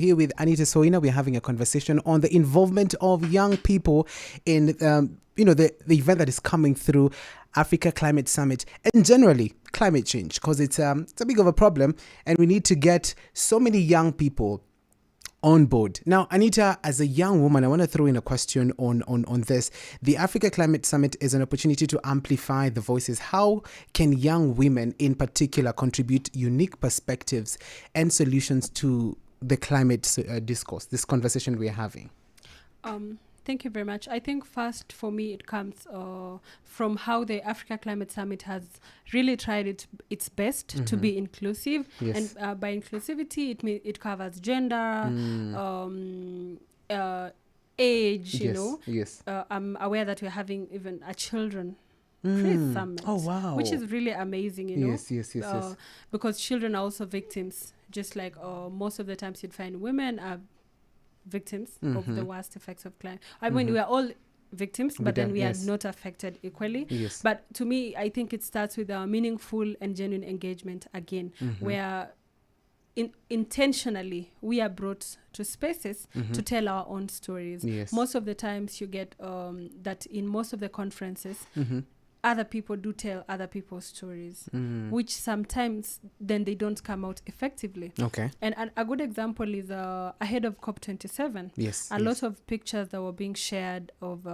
Here with Anita Soina, we're having a conversation on the involvement of young people in, the event that is coming through, Africa Climate Summit, and generally climate change, because it's a big of a problem, and we need to get so many young people on board. Now, Anita, as a young woman, I want to throw in a question on this. The Africa Climate Summit is an opportunity to amplify the voices. How can young women in particular contribute unique perspectives and solutions to the climate discourse, this conversation we're having? Thank you very much. I think first for me it comes from how the Africa Climate Summit has really tried its best to be inclusive. Yes. And by inclusivity, it covers gender, age, Yes. I'm aware that we're having even a children pre-summit. Oh, wow. Which is really amazing, Yes. Because children are also victims, just like most of the times you'd find women are victims of the worst effects of climate. I mean, we are all victims, but then we are not affected equally. Yes. But to me, I think it starts with a meaningful and genuine engagement again, where intentionally we are brought to spaces to tell our own stories. Yes. Most of the times you get that in most of the conferences, other people do tell other people's stories, which sometimes then they don't come out effectively. Okay. And a good example is ahead of COP27. Yes. A lot of pictures that were being shared of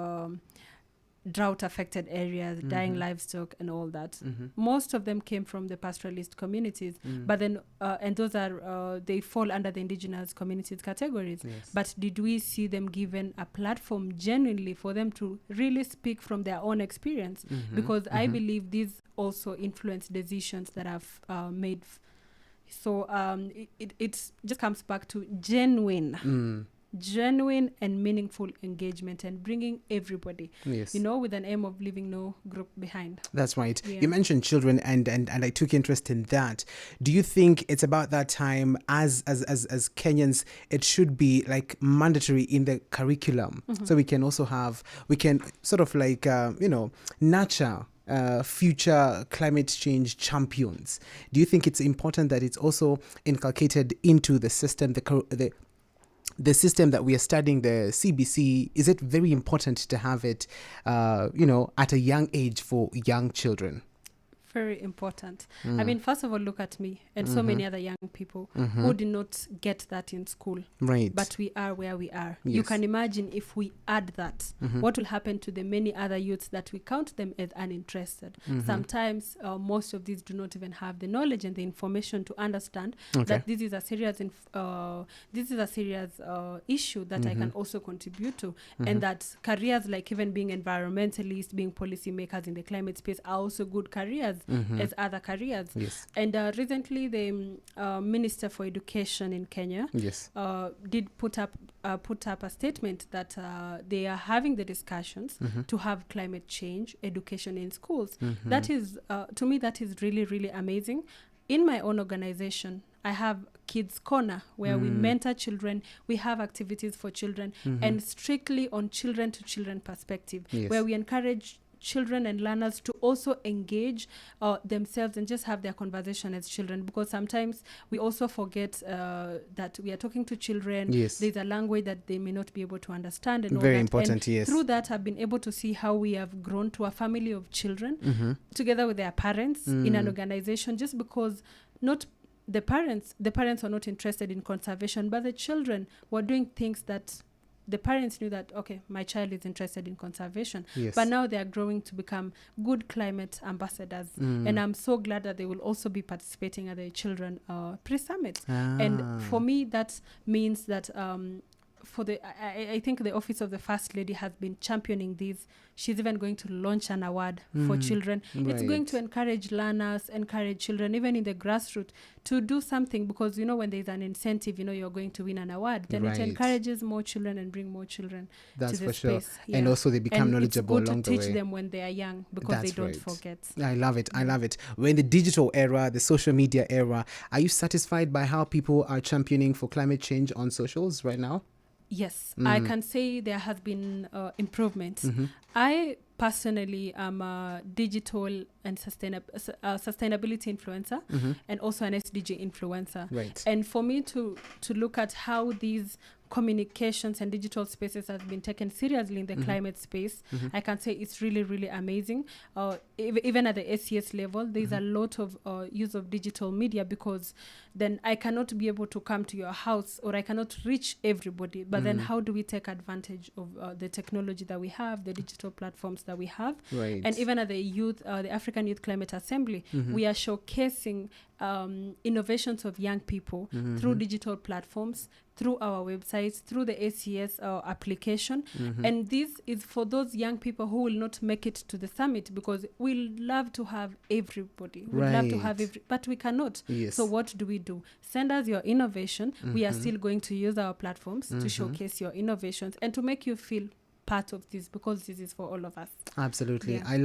drought-affected areas, dying livestock, and all that. Most of them came from the pastoralist communities, but then and those are they fall under the indigenous communities categories. Yes. But did we see them given a platform genuinely for them to really speak from their own experience? Because I believe these also influence decisions that I've made. So it just comes back to genuine and meaningful engagement and bringing everybody, with an aim of leaving no group behind. That's right. Yeah. You mentioned children and I took interest in that. Do you think it's about that time as Kenyans, it should be like mandatory in the curriculum? So we can sort of like, nurture future climate change champions. Do you think it's important that it's also inculcated into the system, the system that we are studying, the CBC? Is it very important to have it, at a young age for young children? Very important. I mean, first of all, look at me and so many other young people who did not get that in school. Right. But we are where we are. Yes. You can imagine if we add that, what will happen to the many other youths that we count them as uninterested. Sometimes most of these do not even have the knowledge and the information to understand that this is a serious issue that I can also contribute to, and that careers like even being environmentalists, being policymakers in the climate space are also good careers as other careers. Yes. And recently the Minister for Education in Kenya did put up a statement that they are having the discussions to have climate change education in schools. That is, to me, that is really, really amazing. In my own organization, I have Kids Corner, where we mentor children. We have activities for children, and strictly on children-to-children perspective, where we encourage children and learners to also engage themselves and just have their conversation as children, because sometimes we also forget that we are talking to children. Yes. There's a language that they may not be able to understand, and all very that. important. And yes. through that, I've been able to see how we have grown to a family of children together with their parents in an organization, just because not the parents are not interested in conservation, but the children were doing things that the parents knew that, okay, my child is interested in conservation. Yes. But now they are growing to become good climate ambassadors. And I'm so glad that they will also be participating at the Children Pre-Summit. And for me, that means that I think the Office of the First Lady has been championing these. She's even going to launch an award for children. Right. It's going to encourage learners, encourage children, even in the grassroots, to do something, because, when there's an incentive, you're going to win an award, then it encourages more children and bring more children to the space. Sure. Yeah. And also they become knowledgeable along the way. It's good to teach them when they are young, because they don't forget. I love it. We're in the digital era, the social media era. Are you satisfied by how people are championing for climate change on socials right now? Yes, I can say there has been improvement. I personally, I'm a digital and sustainability influencer, and also an SDG influencer. Right. And for me to look at how these communications and digital spaces have been taken seriously in the climate space, I can say it's really, really amazing. Even at the SCS level, there's a lot of use of digital media, because then I cannot be able to come to your house, or I cannot reach everybody. But then how do we take advantage of the technology that we have, the digital platforms that we have? Right. And even at the African Youth Climate Assembly, we are showcasing innovations of young people through digital platforms, through our websites, through the ACS application. And this is for those young people who will not make it to the summit, because we love to have everybody. We love to have but we cannot. Yes. So what do we do? Send us your innovation. We are still going to use our platforms to showcase your innovations and to make you feel part of this, because this is for all of us. Absolutely. Yeah. I